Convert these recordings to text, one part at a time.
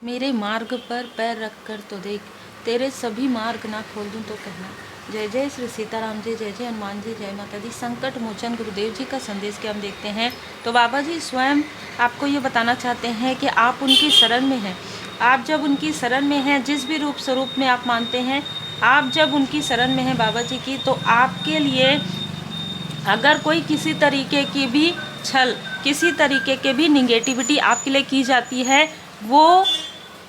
मेरे मार्ग पर पैर रख कर तो देख, तेरे सभी मार्ग ना खोल दूं तो कहना। जय जय श्री सीताराम जी, जय जय हनुमान जी, जय माता दी। संकट मोचन गुरुदेव जी का संदेश के हम देखते हैं तो बाबा जी स्वयं आपको ये बताना चाहते हैं कि आप उनकी शरण में हैं। आप जब उनकी शरण में हैं, जिस भी रूप स्वरूप में आप मानते हैं, आप जब उनकी शरण में हैं बाबा जी की, तो आपके लिए अगर कोई किसी तरीके की भी छल, किसी तरीके के भी निगेटिविटी आपके लिए की जाती है, वो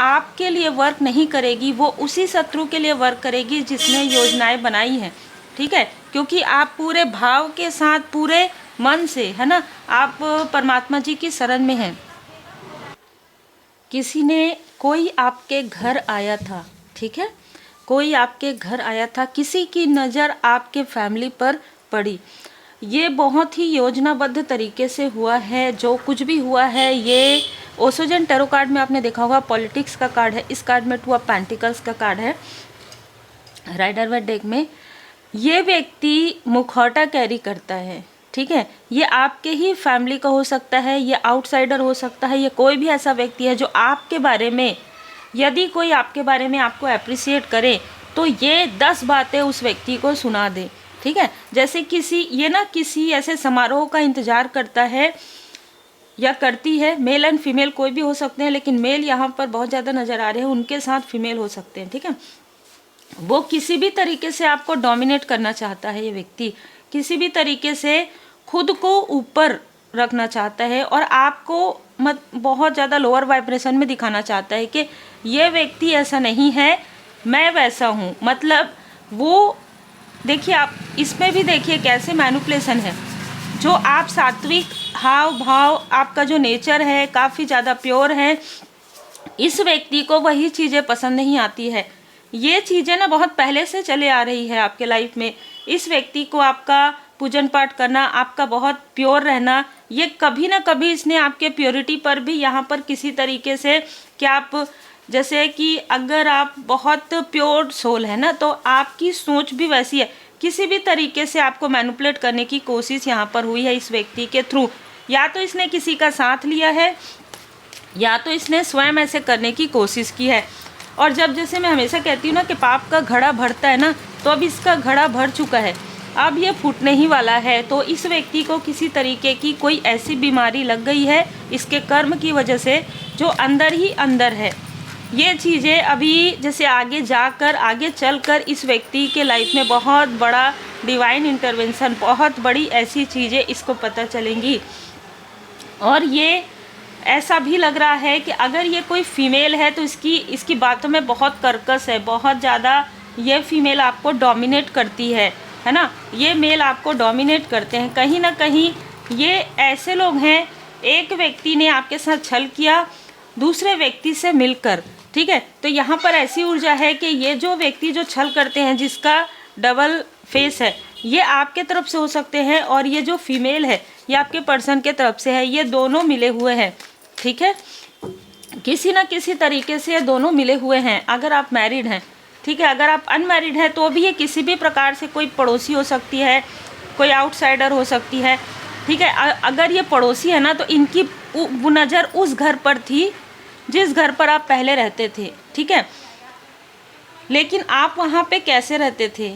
आपके लिए वर्क नहीं करेगी, वो उसी शत्रु के लिए वर्क करेगी जिसने योजनाएं बनाई हैं। ठीक है, क्योंकि आप पूरे भाव के साथ, पूरे मन से, है ना, आप परमात्मा जी की शरण में हैं। कोई आपके घर आया था, ठीक है, कोई आपके घर आया था, किसी की नज़र आपके फैमिली पर पड़ी। ये बहुत ही योजनाबद्ध तरीके से हुआ है। जो कुछ भी हुआ है, ये ओसोजन टैरो कार्ड में आपने देखा होगा, पॉलिटिक्स का कार्ड है। इस कार्ड में 2 ऑफ पेंटिकल्स का कार्ड है राइडर वाइट डेक में। ये व्यक्ति मुखौटा कैरी करता है, ठीक है। ये आपके ही फैमिली का हो सकता है, ये आउटसाइडर हो सकता है, ये कोई भी ऐसा व्यक्ति है जो आपके बारे में, यदि कोई आपके बारे में आपको अप्रिशिएट करे तो ये 10 बातें उस व्यक्ति को सुना दे, ठीक है। जैसे किसी ऐसे समारोह का इंतजार करता है या करती है, मेल एंड फीमेल कोई भी हो सकते हैं, लेकिन मेल यहाँ पर बहुत ज़्यादा नज़र आ रहे हैं, उनके साथ फीमेल हो सकते हैं, ठीक है। वो किसी भी तरीके से आपको डोमिनेट करना चाहता है। ये व्यक्ति किसी भी तरीके से खुद को ऊपर रखना चाहता है और आपको बहुत ज़्यादा लोअर वाइब्रेशन में दिखाना चाहता है कि ये व्यक्ति ऐसा नहीं है, मैं वैसा हूँ। मतलब वो, देखिए आप इसमें भी देखिए कैसे मैनिपुलेशन है। जो आप सात्विक हाव भाव, आपका जो नेचर है काफ़ी ज़्यादा प्योर है, इस व्यक्ति को वही चीज़ें पसंद नहीं आती है। ये चीज़ें ना बहुत पहले से चले आ रही है आपके लाइफ में। इस व्यक्ति को आपका पूजन पाठ करना, आपका बहुत प्योर रहना, ये कभी ना कभी इसने आपके प्योरिटी पर भी यहाँ पर किसी तरीके से, क्या आप, जैसे कि अगर आप बहुत प्योर सोल है ना, तो आपकी सोच भी वैसी है। किसी भी तरीके से आपको मैनिपुलेट करने की कोशिश यहाँ पर हुई है इस व्यक्ति के थ्रू। या तो इसने किसी का साथ लिया है, या तो इसने स्वयं ऐसे करने की कोशिश की है। और जब, जैसे मैं हमेशा कहती हूँ ना कि पाप का घड़ा भरता है ना, तो अब इसका घड़ा भर चुका है, अब ये फूटने ही वाला है। तो इस व्यक्ति को किसी तरीके की कोई ऐसी बीमारी लग गई है इसके कर्म की वजह से, जो अंदर ही अंदर है। ये चीज़ें अभी जैसे आगे जाकर, आगे चलकर इस व्यक्ति के लाइफ में बहुत बड़ा डिवाइन इंटरवेंशन, बहुत बड़ी ऐसी चीज़ें इसको पता चलेंगी। और ये ऐसा भी लग रहा है कि अगर ये कोई फीमेल है तो इसकी बातों में बहुत कर्कश है, बहुत ज़्यादा। ये फीमेल आपको डोमिनेट करती है ना, ये मेल आपको डोमिनेट करते हैं। कहीं ना कहीं ये ऐसे लोग हैं, एक व्यक्ति ने आपके साथ छल किया दूसरे व्यक्ति से मिलकर, ठीक है। तो यहाँ पर ऐसी ऊर्जा है कि ये जो व्यक्ति जो छल करते हैं, जिसका डबल फेस है, ये आपके तरफ से हो सकते हैं, और ये जो फीमेल है ये आपके पर्सन के तरफ से है। ये दोनों मिले हुए हैं, ठीक है, किसी ना किसी तरीके से ये दोनों मिले हुए हैं। अगर आप मैरिड हैं, ठीक है, अगर आप अनमैरिड हैं तो भी ये किसी भी प्रकार से, कोई पड़ोसी हो सकती है, कोई आउटसाइडर हो सकती है, ठीक है। अगर ये पड़ोसी है ना, तो इनकी नज़र उस घर पर थी जिस घर पर आप पहले रहते थे, ठीक है। लेकिन आप वहाँ पे कैसे रहते थे,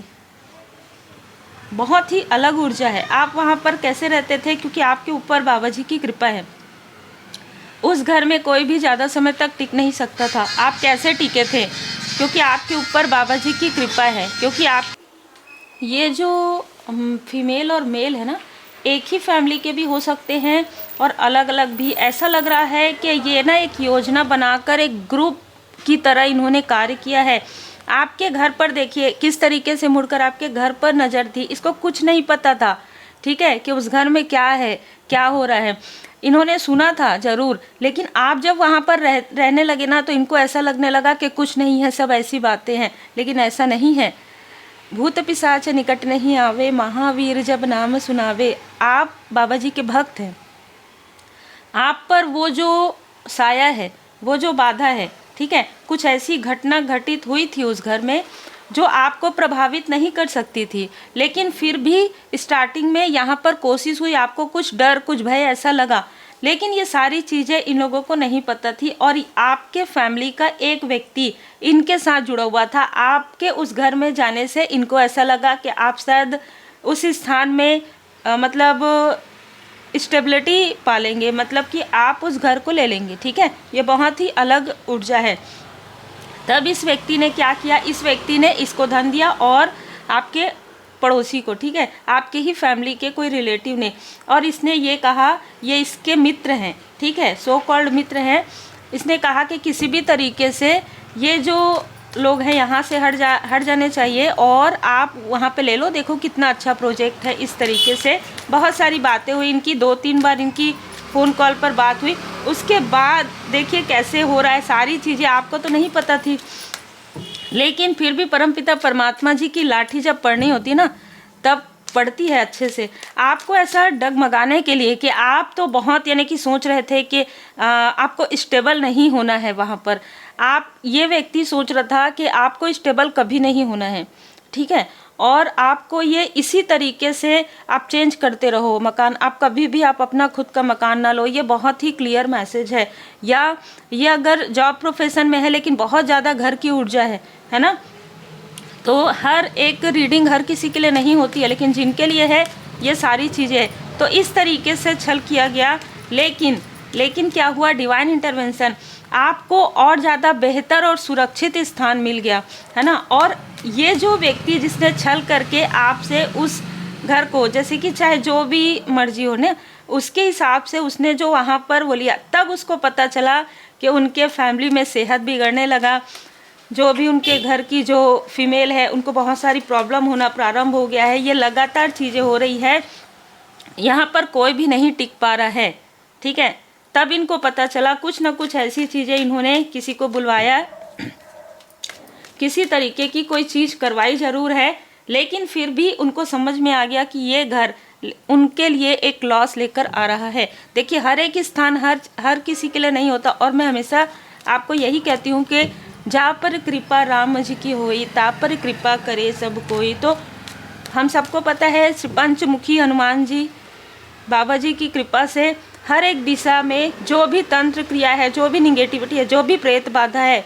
बहुत ही अलग ऊर्जा है। आप वहाँ पर कैसे रहते थे, क्योंकि आपके ऊपर बाबा जी की कृपा है। उस घर में कोई भी ज़्यादा समय तक टिक नहीं सकता था। आप कैसे टिके थे, क्योंकि आपके ऊपर बाबा जी की कृपा है। क्योंकि आप, ये जो फीमेल और मेल है ना, एक ही फैमिली के भी हो सकते हैं और अलग अलग भी। ऐसा लग रहा है कि ये ना एक योजना बनाकर एक ग्रुप की तरह इन्होंने कार्य किया है। आपके घर पर देखिए किस तरीके से मुड़कर आपके घर पर नज़र थी। इसको कुछ नहीं पता था, ठीक है, कि उस घर में क्या है, क्या हो रहा है। इन्होंने सुना था ज़रूर, लेकिन आप जब वहाँ पर रहने लगे ना, तो इनको ऐसा लगने लगा कि कुछ नहीं है, सब ऐसी बातें हैं। लेकिन ऐसा नहीं है। भूत पिशाच निकट नहीं आवे, महावीर जब नाम सुनावे। आप बाबा जी के भक्त हैं। आप पर वो जो साया है, वो जो बाधा है, ठीक है, कुछ ऐसी घटना घटित हुई थी उस घर में जो आपको प्रभावित नहीं कर सकती थी। लेकिन फिर भी स्टार्टिंग में यहाँ पर कोशिश हुई, आपको कुछ डर, कुछ भय ऐसा लगा, लेकिन ये सारी चीज़ें इन लोगों को नहीं पता थी, और आपके फैमिली का एक व्यक्ति इनके साथ जुड़ा हुआ था। आपके उस घर में जाने से इनको ऐसा लगा कि आप शायद उस स्थान में मतलब स्टेबिलिटी पालेंगे, मतलब कि आप उस घर को ले लेंगे। ठीक है, ये बहुत ही अलग ऊर्जा है। तब इस व्यक्ति ने क्या किया, इस व्यक्ति ने इसको धन दिया, और आपके पड़ोसी को, ठीक है, आपके ही फैमिली के कोई रिलेटिव ने, और इसने ये कहा, ये इसके मित्र हैं, ठीक है, सो कॉल्ड मित्र हैं। इसने कहा कि किसी भी तरीके से ये जो लोग हैं यहाँ से हट जाने चाहिए, और आप वहाँ पे ले लो, देखो कितना अच्छा प्रोजेक्ट है। इस तरीके से बहुत सारी बातें हुई इनकी, 2-3 बार इनकी फ़ोन कॉल पर बात हुई। उसके बाद देखिए कैसे हो रहा है, सारी चीज़ें आपको तो नहीं पता थी, लेकिन फिर भी परमपिता परमात्मा जी की लाठी जब पढ़नी होती है ना, तब पढ़ती है अच्छे से, आपको ऐसा डगमगाने के लिए कि आप तो बहुत यानी कि सोच रहे थे कि आपको स्टेबल नहीं होना है वहाँ पर। आप, ये व्यक्ति सोच रहा था कि आपको स्टेबल कभी नहीं होना है, ठीक है, और आपको ये इसी तरीके से आप चेंज करते रहो मकान, आप कभी भी आप अपना खुद का मकान ना लो। ये बहुत ही क्लियर मैसेज है। या ये अगर जॉब प्रोफेशन में है लेकिन बहुत ज़्यादा घर की ऊर्जा है ना, तो हर एक रीडिंग हर किसी के लिए नहीं होती है, लेकिन जिनके लिए है ये सारी चीज़ें, तो इस तरीके से छल किया गया। लेकिन क्या हुआ, डिवाइन इंटरवेंशन, आपको और ज़्यादा बेहतर और सुरक्षित स्थान मिल गया, है ना। और ये जो व्यक्ति जिसने छल करके आपसे उस घर को, जैसे कि चाहे जो भी मर्जी हो ना, उसके हिसाब से उसने जो वहाँ पर वो लिया, तब उसको पता चला कि उनके फैमिली में सेहत बिगड़ने लगा, जो भी उनके घर की जो फीमेल है उनको बहुत सारी प्रॉब्लम होना प्रारंभ हो गया है। ये लगातार चीज़ें हो रही है, यहाँ पर कोई भी नहीं टिक पा रहा है, ठीक है। तब इनको पता चला कुछ ना कुछ ऐसी चीज़ें, इन्होंने किसी को बुलवाया, किसी तरीके की कोई चीज़ करवाई ज़रूर है, लेकिन फिर भी उनको समझ में आ गया कि ये घर उनके लिए एक लॉस लेकर आ रहा है। देखिए हर एक स्थान हर किसी के लिए नहीं होता, और मैं हमेशा आपको यही कहती हूँ कि जहाँ पर कृपा राम जी की होई, ता पर कृपा करे सब कोई। तो हम सबको पता है पंचमुखी हनुमान जी बाबा जी की कृपा से हर एक दिशा में जो भी तंत्र क्रिया है, जो भी निगेटिविटी है, जो भी प्रेत बाधा है,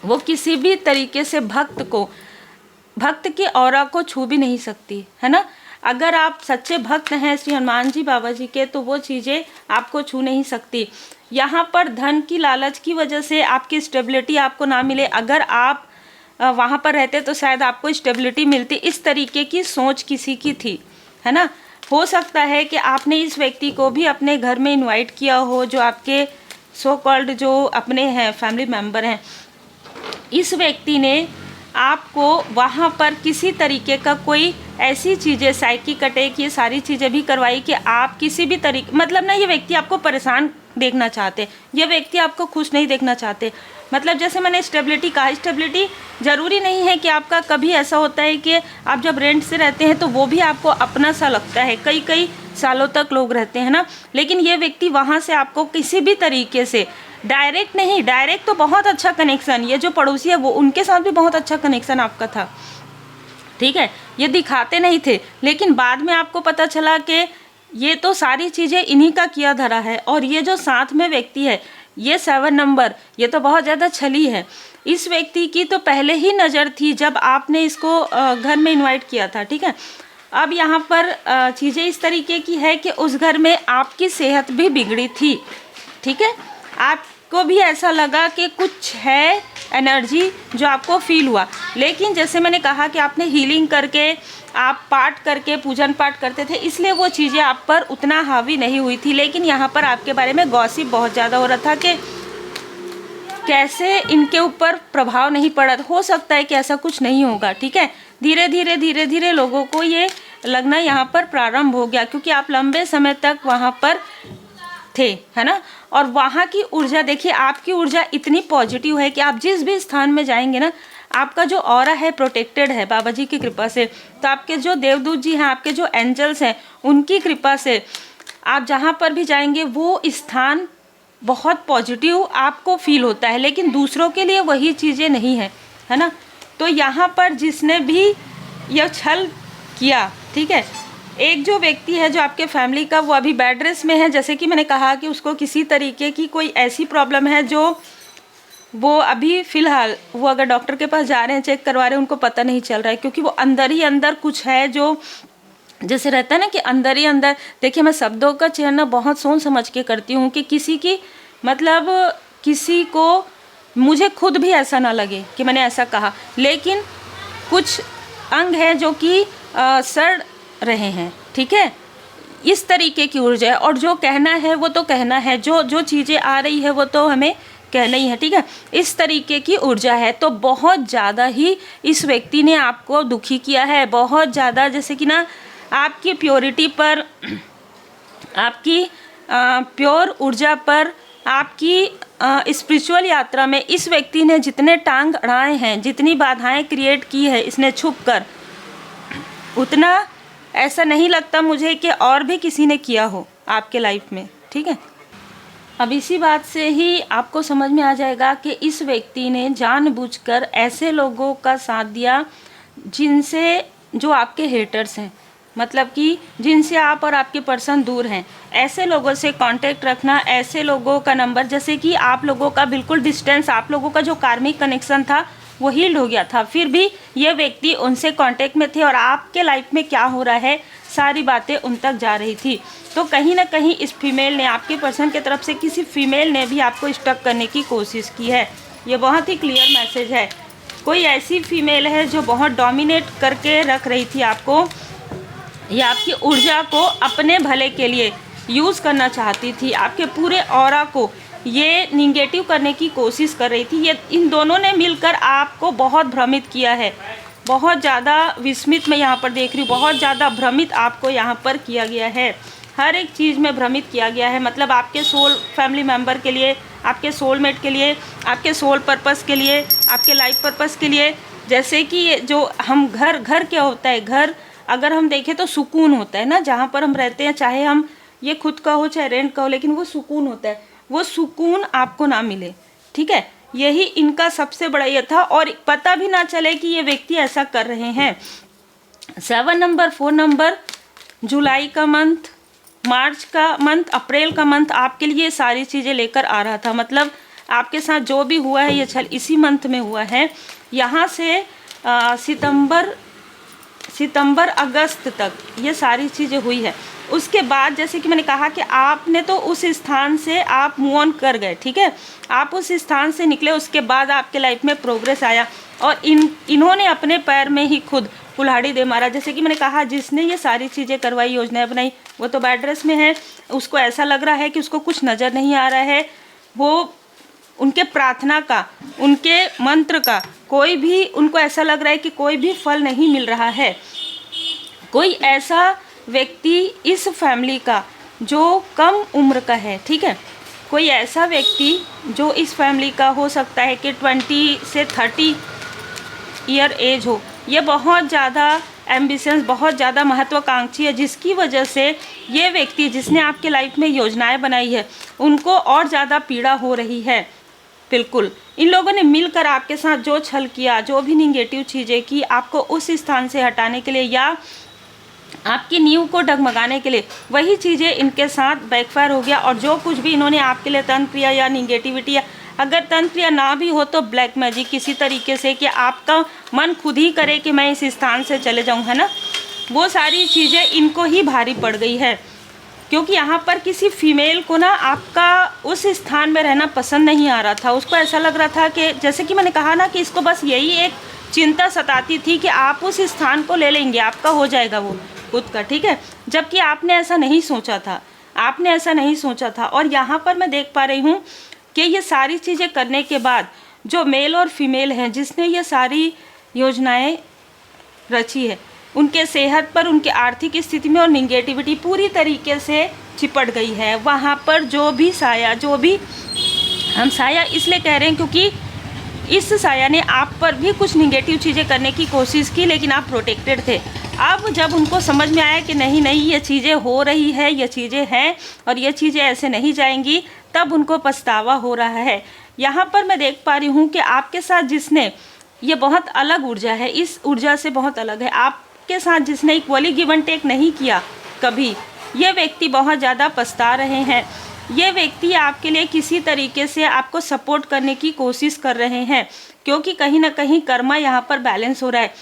वो किसी भी तरीके से भक्त की ऑरा को छू भी नहीं सकती, है ना। अगर आप सच्चे भक्त हैं श्री हनुमान जी बाबा जी के, तो वो चीज़ें आपको छू नहीं सकती। यहाँ पर धन की लालच की वजह से आपकी स्टेबिलिटी आपको ना मिले। अगर आप वहाँ पर रहते तो शायद आपको स्टेबिलिटी मिलती। इस तरीके की सोच किसी की थी, है ना। हो सकता है कि आपने इस व्यक्ति को भी अपने घर में इनवाइट किया हो, जो आपके सो कॉल्ड जो अपने हैं फैमिली मेम्बर हैं। इस व्यक्ति ने आपको वहाँ पर किसी तरीके का कोई ऐसी चीज़ें, साइकिक अटैक, ये सारी चीज़ें भी करवाई कि आप किसी भी तरीके, मतलब ना, ये व्यक्ति आपको परेशान देखना चाहते, ये व्यक्ति आपको खुश नहीं देखना चाहते। मतलब जैसे मैंने स्टेबिलिटी कहा, स्टेबिलिटी ज़रूरी नहीं है कि आपका, कभी ऐसा होता है कि आप जब रेंट से रहते हैं तो वो भी आपको अपना सा लगता है, कई सालों तक लोग रहते हैं ना। लेकिन ये व्यक्ति वहाँ से आपको किसी भी तरीके से, डायरेक्ट नहीं, डायरेक्ट तो बहुत अच्छा कनेक्शन, ये जो पड़ोसी है वो उनके साथ भी बहुत अच्छा कनेक्शन आपका था, ठीक है। ये दिखाते नहीं थे, लेकिन बाद में आपको पता चला कि ये तो सारी चीज़ें इन्हीं का किया धरा है। और ये जो साथ में व्यक्ति है, ये 7 नंबर, ये तो बहुत ज़्यादा छली है। इस व्यक्ति की तो पहले ही नज़र थी जब आपने इसको घर में इनवाइट किया था, ठीक है। अब यहाँ पर चीज़ें इस तरीके की है कि उस घर में आपकी सेहत भी बिगड़ी थी, ठीक है। आपको भी ऐसा लगा कि कुछ है एनर्जी जो आपको फील हुआ, लेकिन जैसे मैंने कहा कि आपने हीलिंग करके, आप पाठ करके, पूजन पाठ करते थे, इसलिए वो चीज़ें आप पर उतना हावी नहीं हुई थी। लेकिन यहाँ पर आपके बारे में गॉसिप बहुत ज़्यादा हो रहा था कि कैसे इनके ऊपर प्रभाव नहीं पड़ा। हो सकता है कि ऐसा कुछ नहीं होगा, ठीक है। धीरे धीरे लोगों को ये लगना यहाँ पर प्रारंभ हो गया, क्योंकि आप लंबे समय तक वहाँ पर थे, है ना। और वहाँ की ऊर्जा देखिए, आपकी ऊर्जा इतनी पॉजिटिव है कि आप जिस भी स्थान में जाएंगे ना, आपका जो ऑरा है प्रोटेक्टेड है बाबा जी की कृपा से। तो आपके जो देवदूत जी हैं, आपके जो एंजल्स हैं, उनकी कृपा से आप जहाँ पर भी जाएंगे वो स्थान बहुत पॉजिटिव आपको फील होता है। लेकिन दूसरों के लिए वही चीज़ें नहीं है, है ना। तो यहाँ पर जिसने भी यह छल किया, ठीक है, एक जो व्यक्ति है जो आपके फैमिली का, वो अभी बेड रेस्ट में है। जैसे कि मैंने कहा कि उसको किसी तरीके की कोई ऐसी प्रॉब्लम है जो वो अभी फ़िलहाल वो अगर डॉक्टर के पास जा रहे हैं, चेक करवा रहे हैं, उनको पता नहीं चल रहा है, क्योंकि वो अंदर ही अंदर कुछ है जो जैसे रहता है ना कि अंदर ही अंदर। देखिए, मैं शब्दों का चयन ना बहुत सोच समझ के करती हूँ कि किसी की मतलब किसी को, मुझे खुद भी ऐसा ना लगे कि मैंने ऐसा कहा, लेकिन कुछ अंग है जो कि सड़ रहे हैं, ठीक है। इस तरीके की ऊर्जा है, और जो कहना है वो तो कहना है, जो चीज़ें आ रही है वो तो हमें कहना ही है, ठीक है। इस तरीके की ऊर्जा है। तो बहुत ज़्यादा ही इस व्यक्ति ने आपको दुखी किया है, बहुत ज़्यादा, जैसे कि ना आपकी प्योरिटी पर, आपकी प्योर ऊर्जा पर, आपकी स्पिरिचुअल यात्रा में इस व्यक्ति ने जितने टांग अड़ाए हैं, जितनी बाधाएं क्रिएट की है इसने छुप कर, उतना ऐसा नहीं लगता मुझे कि और भी किसी ने किया हो आपके लाइफ में, ठीक है। अब इसी बात से ही आपको समझ में आ जाएगा कि इस व्यक्ति ने जानबूझकर ऐसे लोगों का साथ दिया जिनसे, जो आपके हेटर्स हैं, मतलब कि जिनसे आप और आपके पर्सन दूर हैं, ऐसे लोगों से कांटेक्ट रखना, ऐसे लोगों का नंबर, जैसे कि आप लोगों का बिल्कुल डिस्टेंस, आप लोगों का जो कार्मिक कनेक्शन था वो हील्ड हो गया था, फिर भी ये व्यक्ति उनसे कांटेक्ट में थे और आपके लाइफ में क्या हो रहा है सारी बातें उन तक जा रही थी। तो कहीं ना कहीं इस फीमेल ने, आपके पर्सन की तरफ से किसी फीमेल ने भी आपको स्टक करने की कोशिश की है। ये बहुत ही क्लियर मैसेज है। कोई ऐसी फीमेल है जो बहुत डोमिनेट करके रख रही थी आपको, या आपकी ऊर्जा को अपने भले के लिए यूज़ करना चाहती थी, आपके पूरे ऑरा को ये निगेटिव करने की कोशिश कर रही थी। ये इन दोनों ने मिलकर आपको बहुत भ्रमित किया है, बहुत ज़्यादा विस्मित मैं यहाँ पर देख रही हूँ, बहुत ज़्यादा भ्रमित आपको यहाँ पर किया गया है, हर एक चीज़ में भ्रमित किया गया है। मतलब आपके सोल फैमिली मेम्बर के लिए, आपके सोलमेट के लिए, आपके सोल पर्पस के लिए, आपके लाइफ पर्पस के लिए। जैसे कि जो हम घर क्या होता है, घर अगर हम देखें तो सुकून होता है ना, जहाँ पर हम रहते हैं, चाहे हम ये खुद का हो चाहे रेंट का हो, लेकिन वो सुकून होता है। वो सुकून आपको ना मिले, ठीक है, यही इनका सबसे बड़ा ये था, और पता भी ना चले कि ये व्यक्ति ऐसा कर रहे हैं। 7 नंबर, 4 नंबर, जुलाई का मंथ, मार्च का मंथ, अप्रैल का मंथ आपके लिए सारी चीज़ें लेकर आ रहा था। मतलब आपके साथ जो भी हुआ है ये इसी मंथ में हुआ है। यहाँ से सितंबर अगस्त तक ये सारी चीज़ें हुई है। उसके बाद जैसे कि मैंने कहा कि आपने तो उस स्थान से आप मूव ऑन कर गए, ठीक है, आप उस स्थान से निकले, उसके बाद आपके लाइफ में प्रोग्रेस आया, और इन्होंने अपने पैर में ही खुद कुल्हाड़ी दे मारा। जैसे कि मैंने कहा, जिसने ये सारी चीज़ें करवाई, योजनाएं बनाई, वो तो बेड रेस्ट में है, उसको ऐसा लग रहा है कि उसको कुछ नज़र नहीं आ रहा है, वो उनके प्रार्थना का, उनके मंत्र का कोई भी, उनको ऐसा लग रहा है कि कोई भी फल नहीं मिल रहा है। कोई ऐसा व्यक्ति इस फैमिली का जो कम उम्र का है, ठीक है, कोई ऐसा व्यक्ति जो इस फैमिली का हो सकता है कि 20 से 30 ईयर एज हो, ये बहुत ज़्यादा एम्बिशंस, बहुत ज़्यादा महत्वाकांक्षी है, जिसकी वजह से ये व्यक्ति जिसने आपके लाइफ में योजनाएं बनाई है उनको और ज़्यादा पीड़ा हो रही है। बिल्कुल, इन लोगों ने मिलकर आपके साथ जो छल किया, जो भी निगेटिव चीज़ें की, आपको उस स्थान से हटाने के लिए या आपकी नींव को डगमगाने के लिए, वही चीज़ें इनके साथ बैकफायर हो गया। और जो कुछ भी इन्होंने आपके लिए तंत्र किया या निगेटिविटी, या अगर तंत्र या ना भी हो तो ब्लैक मैजिक किसी तरीके से, कि आपका मन खुद ही करे कि मैं इस स्थान से चले जाऊँ, है ना, वो सारी चीज़ें इनको ही भारी पड़ गई है। क्योंकि यहाँ पर किसी फीमेल को ना आपका उस स्थान में रहना पसंद नहीं आ रहा था। उसको ऐसा लग रहा था कि, जैसे कि मैंने कहा ना, कि इसको बस यही एक चिंता सताती थी कि आप उस स्थान को ले लेंगे, आपका हो जाएगा वो खुद का, ठीक है, जबकि आपने ऐसा नहीं सोचा था, आपने ऐसा नहीं सोचा था। और यहाँ पर मैं देख पा रही हूँ कि ये सारी चीज़ें करने के बाद जो मेल और फीमेल हैं जिसने ये सारी योजनाएं रची है, उनके सेहत पर, उनके आर्थिक स्थिति में और निगेटिविटी पूरी तरीके से चिपट गई है। वहाँ पर जो भी साया, जो भी, हम साया इसलिए कह रहे हैं क्योंकि इस साया ने आप पर भी कुछ निगेटिव चीज़ें करने की कोशिश की, लेकिन आप प्रोटेक्टेड थे। अब जब उनको समझ में आया कि नहीं नहीं, ये चीज़ें हो रही है, ये चीज़ें हैं और ये चीज़ें ऐसे नहीं जाएंगी, तब उनको पछतावा हो रहा है। यहाँ पर मैं देख पा रही हूँ कि आपके साथ जिसने, ये बहुत अलग ऊर्जा है, इस ऊर्जा से बहुत अलग है। आपके साथ जिसने इक्वली गिव एंड टेक नहीं किया कभी, ये व्यक्ति बहुत ज़्यादा पछता रहे हैं। ये व्यक्ति आपके लिए किसी तरीके से आपको सपोर्ट करने की कोशिश कर रहे हैं, क्योंकि कहीं ना कहीं कर्मा यहाँ पर बैलेंस हो रहा है।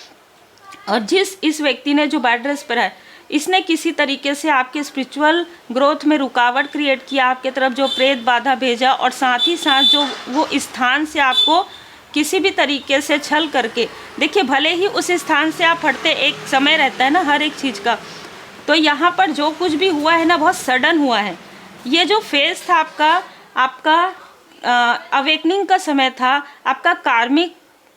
और इस व्यक्ति ने जो बैड ड्रेस पहना है, इसने किसी तरीके से आपके स्पिरिचुअल ग्रोथ में रुकावट क्रिएट किया, आपके तरफ जो प्रेत बाधा भेजा, और साथ ही साथ जो वो स्थान से आपको किसी भी तरीके से छल करके, देखिए भले ही उस स्थान से आप हटते, एक समय रहता है ना हर एक चीज़ का, तो यहाँ पर जो कुछ भी हुआ है ना बहुत सडन हुआ है। ये जो फेज था आपका अवेकनिंग का समय था, आपका कार्मिक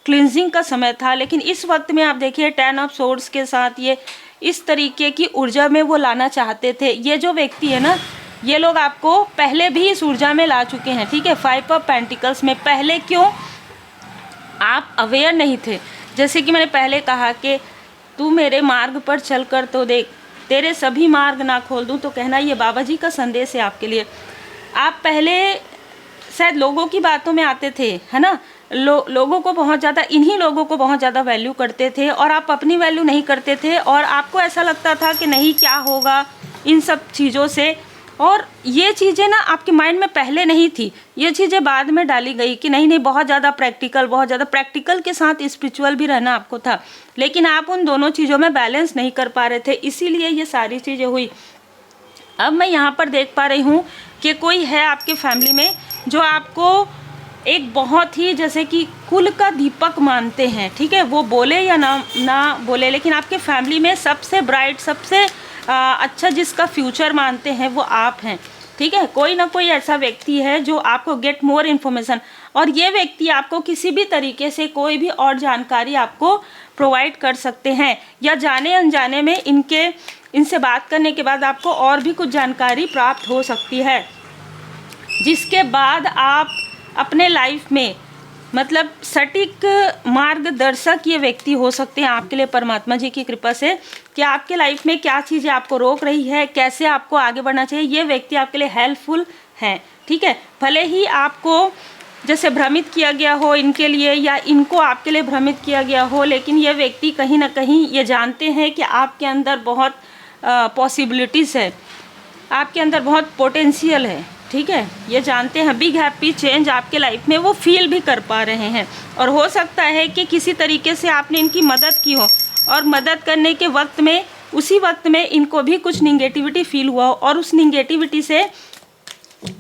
क्लिनजिंग का समय था, लेकिन इस वक्त में आप देखिए 10 ऑफ सोर्ड्स के साथ ये इस तरीके की ऊर्जा में वो लाना चाहते थे। ये जो व्यक्ति है ना, ये लोग आपको पहले भी इस ऊर्जा में ला चुके हैं, ठीक है। 5 ऑफ पेंटिकल्स में पहले क्यों आप अवेयर नहीं थे, जैसे कि मैंने पहले कहा कि तू मेरे मार्ग पर चल कर तो देख, तेरे सभी मार्ग ना खोल दूं, तो कहना ये बाबा जी का संदेश है आपके लिए। आप पहले शायद लोगों की बातों में आते थे, है ना, लोगों को बहुत ज़्यादा, इन्हीं लोगों को बहुत ज़्यादा वैल्यू करते थे, और आप अपनी वैल्यू नहीं करते थे, और आपको ऐसा लगता था कि नहीं क्या होगा इन सब चीज़ों से। और ये चीज़ें ना आपके माइंड में पहले नहीं थी, ये चीज़ें बाद में डाली गई कि नहीं बहुत ज़्यादा प्रैक्टिकल के साथ स्पिरिचुअल भी रहना आपको था, लेकिन आप उन दोनों चीज़ों में बैलेंस नहीं कर पा रहे थे, इसीलिए ये सारी चीज़ें हुई। अब मैं यहाँ पर देख पा रही हूँ कि कोई है आपके फैमिली में जो आपको एक बहुत ही जैसे कि कुल का दीपक मानते हैं, ठीक है। वो बोले या ना बोले, लेकिन आपके फैमिली में सबसे ब्राइट, सबसे अच्छा जिसका फ्यूचर मानते हैं वो आप हैं, ठीक है। कोई ना कोई ऐसा व्यक्ति है जो आपको गेट मोर इन्फॉर्मेशन, और ये व्यक्ति आपको किसी भी तरीके से कोई भी और जानकारी आपको प्रोवाइड कर सकते हैं, या जाने अनजाने में इनसे बात करने के बाद आपको और भी कुछ जानकारी प्राप्त हो सकती है, जिसके बाद आप अपने लाइफ में मतलब सटीक मार्गदर्शक ये व्यक्ति हो सकते हैं आपके लिए परमात्मा जी की कृपा से, कि आपके लाइफ में क्या चीज़ें आपको रोक रही है, कैसे आपको आगे बढ़ना चाहिए, ये व्यक्ति आपके लिए हेल्पफुल है, ठीक है। भले ही आपको जैसे भ्रमित किया गया हो इनके लिए, या इनको आपके लिए भ्रमित किया गया हो, लेकिन ये व्यक्ति कहीं ना कहीं ये जानते हैं कि आपके अंदर बहुत पॉसिबिलिटीज़ है, आपके अंदर बहुत पोटेंशियल है, ठीक है। ये जानते हैं, बिग हैप्पी चेंज आपके लाइफ में वो फील भी कर पा रहे हैं, और हो सकता है कि किसी तरीके से आपने इनकी मदद की हो, और मदद करने के वक्त में उसी वक्त में इनको भी कुछ निगेटिविटी फील हुआ हो, और उस निगेटिविटी से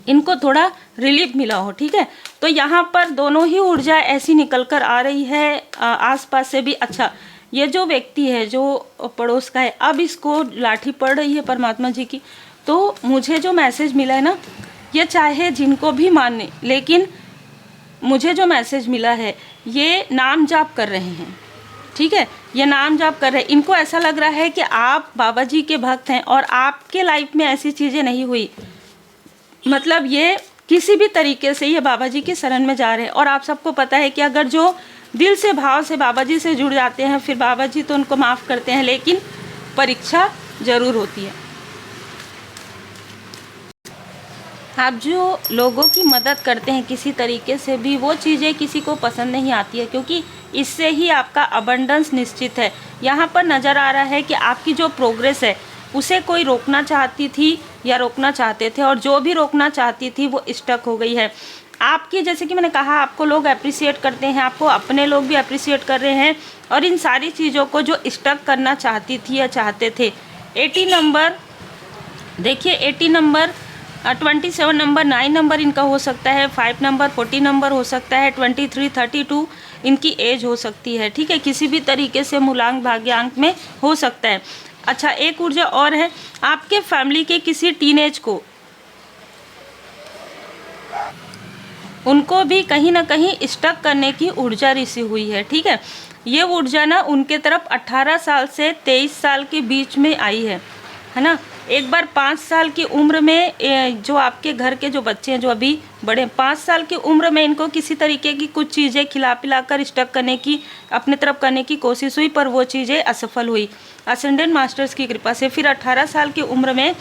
इनको थोड़ा रिलीफ मिला हो, ठीक है। तो यहाँ पर दोनों ही ऊर्जा ऐसी निकल कर आ रही है, आसपास से भी। अच्छा, ये जो व्यक्ति है जो पड़ोस का है, अब इसको लाठी पड़ रही है परमात्मा जी की, तो मुझे जो मैसेज मिला है ना, ये चाहे जिनको भी माने, लेकिन मुझे जो मैसेज मिला है ये नाम जाप कर रहे हैं, ठीक है। ये नाम जाप कर रहे हैं, इनको ऐसा लग रहा है कि आप बाबा जी के भक्त हैं, और आपके लाइफ में ऐसी चीज़ें नहीं हुई, मतलब ये किसी भी तरीके से ये बाबा जी की शरण में जा रहे हैं। और आप सबको पता है कि अगर जो दिल से भाव से बाबा जी से जुड़ जाते हैं, फिर बाबा जी तो उनको माफ़ करते हैं, लेकिन परीक्षा ज़रूर होती है। आप जो लोगों की मदद करते हैं किसी तरीके से भी, वो चीज़ें किसी को पसंद नहीं आती है, क्योंकि इससे ही आपका अबंडेंस निश्चित है। यहाँ पर नज़र आ रहा है कि आपकी जो प्रोग्रेस है उसे कोई रोकना चाहती थी या रोकना चाहते थे, और जो भी रोकना चाहती थी वो स्टक हो गई है आपकी। जैसे कि मैंने कहा, आपको लोग अप्रिसिएट करते हैं, आपको अपने लोग भी अप्रिसिएट कर रहे हैं, और इन सारी चीज़ों को जो स्टक करना चाहती थी या चाहते थे, 80 नंबर देखिए, 80 नंबर, 27 नंबर, 9 नंबर इनका हो सकता है, 5 नंबर, 40 नंबर हो सकता है, 23, 32 इनकी एज हो सकती है, ठीक है। किसी भी तरीके से मूलांक भाग्यांक में हो सकता है। अच्छा, एक ऊर्जा और है, आपके फैमिली के किसी टीनेज को, उनको भी कहीं ना कहीं स्टक करने की ऊर्जा रिसी हुई है, ठीक है। ये ऊर्जा ना उनके तरफ 18 साल से 23 साल के बीच में आई है ना। एक बार 5 साल की उम्र में जो आपके घर के जो बच्चे हैं जो अभी बड़े 5 साल की उम्र में, इनको किसी तरीके की कुछ चीज़ें खिला पिला कर स्टक करने की, अपने तरफ करने की कोशिश हुई, पर वो चीज़ें असफल हुई असेंडेंट मास्टर्स की कृपा से। फिर 18 साल की उम्र में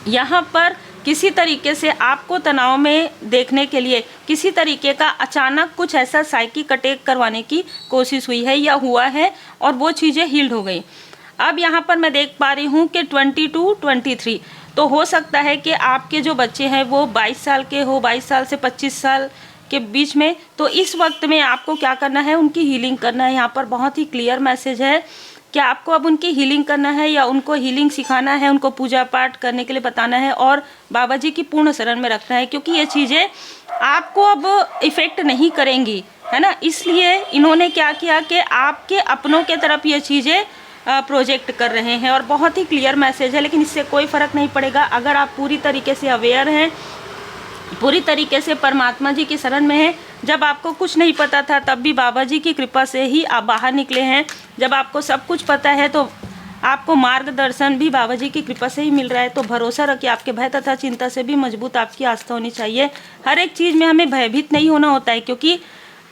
यहाँ पर किसी तरीके से आपको तनाव में देखने के लिए किसी तरीके का अचानक कुछ ऐसा साइकिक अटैक करवाने की कोशिश हुई है या हुआ है और वो चीज़ें हील्ड हो गई। अब यहाँ पर मैं देख पा रही हूँ कि 22, 23, तो हो सकता है कि आपके जो बच्चे हैं वो 22 साल के हो, 22 साल से 25 साल के बीच में। तो इस वक्त में आपको क्या करना है, उनकी हीलिंग करना है। यहाँ पर बहुत ही क्लियर मैसेज है कि आपको अब उनकी हीलिंग करना है या उनको हीलिंग सिखाना है, उनको पूजा पाठ करने के लिए बताना है और बाबा जी की पूर्ण शरण में रखना है, क्योंकि ये चीज़ें आपको अब इफ़ेक्ट नहीं करेंगी, है ना। इसलिए इन्होंने क्या किया कि आपके अपनों के तरफ ये चीज़ें प्रोजेक्ट कर रहे हैं और बहुत ही क्लियर मैसेज है। लेकिन इससे कोई फ़र्क नहीं पड़ेगा अगर आप पूरी तरीके से अवेयर हैं, पूरी तरीके से परमात्मा जी की शरण में हैं। जब आपको कुछ नहीं पता था तब भी बाबा जी की कृपा से ही आप बाहर निकले हैं। जब आपको सब कुछ पता है तो आपको मार्गदर्शन भी बाबा जी की कृपा से ही मिल रहा है। तो भरोसा रखिए, आपके भय तथा चिंता से भी मजबूत आपकी आस्था होनी चाहिए। हर एक चीज़ में हमें भयभीत नहीं होना होता है, क्योंकि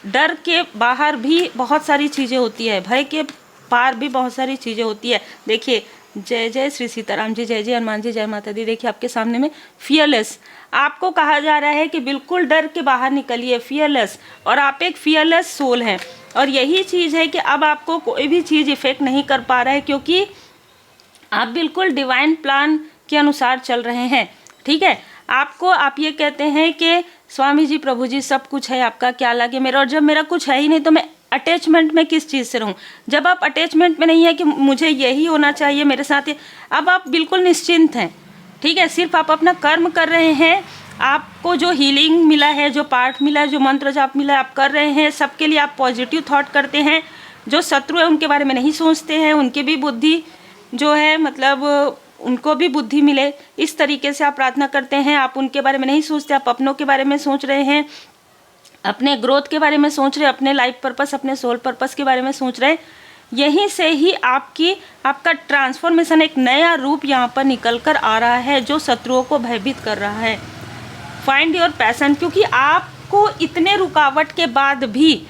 डर के बाहर भी बहुत सारी चीज़ें होती है, भय के पार भी बहुत सारी चीज़ें होती है। देखिए, जय जय श्री सीताराम जी, जय जय हनुमान जी, जय माता दी। देखिए आपके सामने में फियरलेस, आपको कहा जा रहा है कि बिल्कुल डर के बाहर निकलिए, फियरलेस। और आप एक फियरलेस सोल हैं और यही चीज़ है कि अब आपको कोई भी चीज़ इफ़ेक्ट नहीं कर पा रहा है, क्योंकि आप बिल्कुल डिवाइन प्लान के अनुसार चल रहे हैं। ठीक है, आपको आप ये कहते हैं कि स्वामी जी, प्रभु जी, सब कुछ है, आपका क्या लगे मेरा, और जब मेरा कुछ है ही नहीं तो मैं अटैचमेंट में किस चीज़ से रहूं। जब आप अटैचमेंट में नहीं है कि मुझे यही होना चाहिए मेरे साथ, अब आप बिल्कुल निश्चिंत हैं। ठीक है, सिर्फ आप अपना कर्म कर रहे हैं। आपको जो हीलिंग मिला है, जो पाठ मिला है, जो मंत्र जाप मिला है, आप कर रहे हैं। सबके लिए आप पॉजिटिव थॉट करते हैं। जो शत्रु है उनके बारे में नहीं सोचते हैं, उनकी भी बुद्धि जो है, मतलब उनको भी बुद्धि मिले, इस तरीके से आप प्रार्थना करते हैं। आप उनके बारे में नहीं सोचते, आप अपनों के बारे में सोच रहे हैं, अपने ग्रोथ के बारे में सोच रहे हैं, अपने लाइफ पर्पस, अपने सोल पर्पस के बारे में सोच रहे हैं। यहीं से ही आपका ट्रांसफॉर्मेशन, एक नया रूप यहाँ पर निकल कर आ रहा है जो शत्रुओं को भयभीत कर रहा है। फाइंड योर पैशन, क्योंकि आपको इतने रुकावट के बाद भी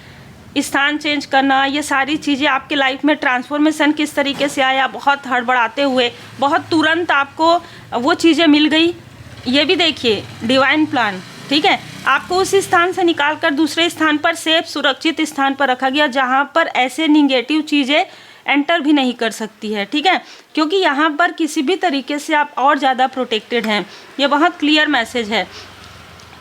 स्थान चेंज करना, ये सारी चीज़ें आपके लाइफ में ट्रांसफॉर्मेशन किस तरीके से आया, बहुत हड़बड़ाते हुए, बहुत तुरंत आपको वो चीज़ें मिल गई। ये भी देखिए डिवाइन प्लान। ठीक है, आपको उस स्थान से निकालकर दूसरे स्थान पर, सेफ सुरक्षित स्थान पर रखा गया, जहाँ पर ऐसे निगेटिव चीज़ें एंटर भी नहीं कर सकती है। ठीक है, क्योंकि यहाँ पर किसी भी तरीके से आप और ज़्यादा प्रोटेक्टेड हैं। ये बहुत क्लियर मैसेज है।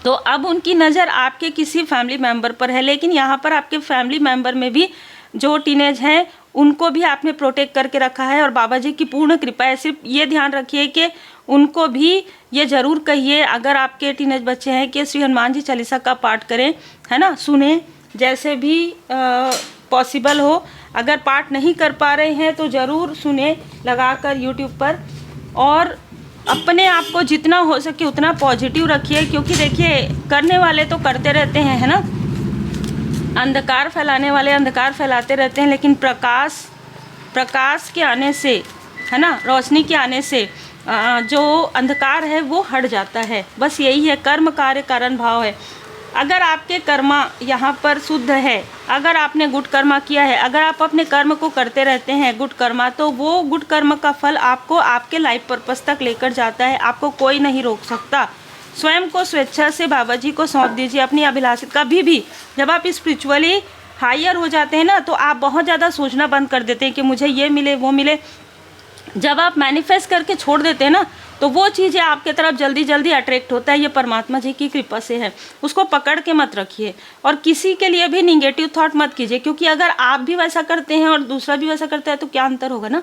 तो अब उनकी नज़र आपके किसी फैमिली मेम्बर पर है, लेकिन यहाँ पर आपके फैमिली मेम्बर में भी जो टीनेज हैं उनको भी आपने प्रोटेक्ट करके रखा है और बाबा जी की पूर्ण कृपा है। सिर्फ ये ध्यान रखिए कि उनको भी ये ज़रूर कहिए, अगर आपके टीनेज बच्चे हैं, कि श्री हनुमान जी चालीसा का पाठ करें, है ना, सुने, जैसे भी पॉसिबल हो। अगर पाठ नहीं कर पा रहे हैं तो ज़रूर सुने लगाकर यूट्यूब पर, और अपने आप को जितना हो सके उतना पॉजिटिव रखिए, क्योंकि देखिए करने वाले तो करते रहते हैं, है ना, अंधकार फैलाने वाले अंधकार फैलाते रहते हैं, लेकिन प्रकाश के आने से, है ना, रोशनी के आने से जो अंधकार है वो हट जाता है। बस यही है, कर्म कार्य कारण भाव है। अगर आपके कर्मा यहाँ पर शुद्ध है, अगर आपने गुड कर्मा किया है, अगर आप अपने कर्म को करते रहते हैं गुड कर्मा, तो वो गुड कर्म का फल आपको आपके लाइफ पर्पस तक लेकर जाता है। आपको कोई नहीं रोक सकता। स्वयं को स्वेच्छा से बाबा जी को सौंप दीजिए अपनी अभिलाषा। कभी भी जब आप स्पिरिचुअली हायर हो जाते हैं ना, तो आप बहुत ज़्यादा सोचना बंद कर देते हैं कि मुझे ये मिले वो मिले। जब आप मैनिफेस्ट करके छोड़ देते हैं ना, तो वो चीज़ें आपके तरफ जल्दी जल्दी अट्रैक्ट होता है। ये परमात्मा जी की कृपा से है। उसको पकड़ के मत रखिए और किसी के लिए भी निगेटिव थॉट मत कीजिए, क्योंकि अगर आप भी वैसा करते हैं और दूसरा भी वैसा करता है तो क्या अंतर होगा ना।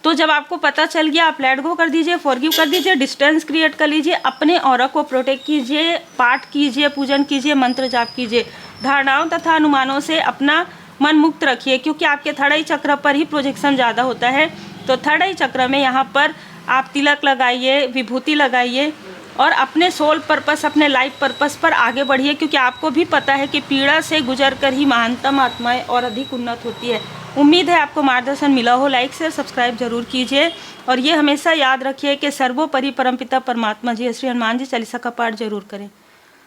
तो जब आपको पता चल गया, आप लेट गो कर दीजिए, फॉरगिव कर दीजिए, डिस्टेंस क्रिएट कर लीजिए, अपने ऑरा को प्रोटेक्ट कीजिए, पाठ कीजिए, पूजन कीजिए, मंत्र जाप कीजिए, धारणाओं तथा अनुमानों से अपना मन मुक्त रखिए, क्योंकि आपके थर्ड आई चक्र पर ही प्रोजेक्शन ज़्यादा होता है। तो थर्ड आई चक्र में यहाँ पर आप तिलक लगाइए, विभूति लगाइए और अपने सोल पर्पस, अपने लाइफ पर्पस पर आगे बढ़िए, क्योंकि आपको भी पता है कि पीड़ा से गुजर कर ही महानतम आत्माएं और अधिक उन्नत होती है। उम्मीद है आपको मार्गदर्शन मिला हो। लाइक शेयर सब्सक्राइब जरूर कीजिए और ये हमेशा याद रखिए कि सर्वोपरि परमपिता परमात्मा जी श्री हनुमान जी चालीसा का पाठ जरूर करें।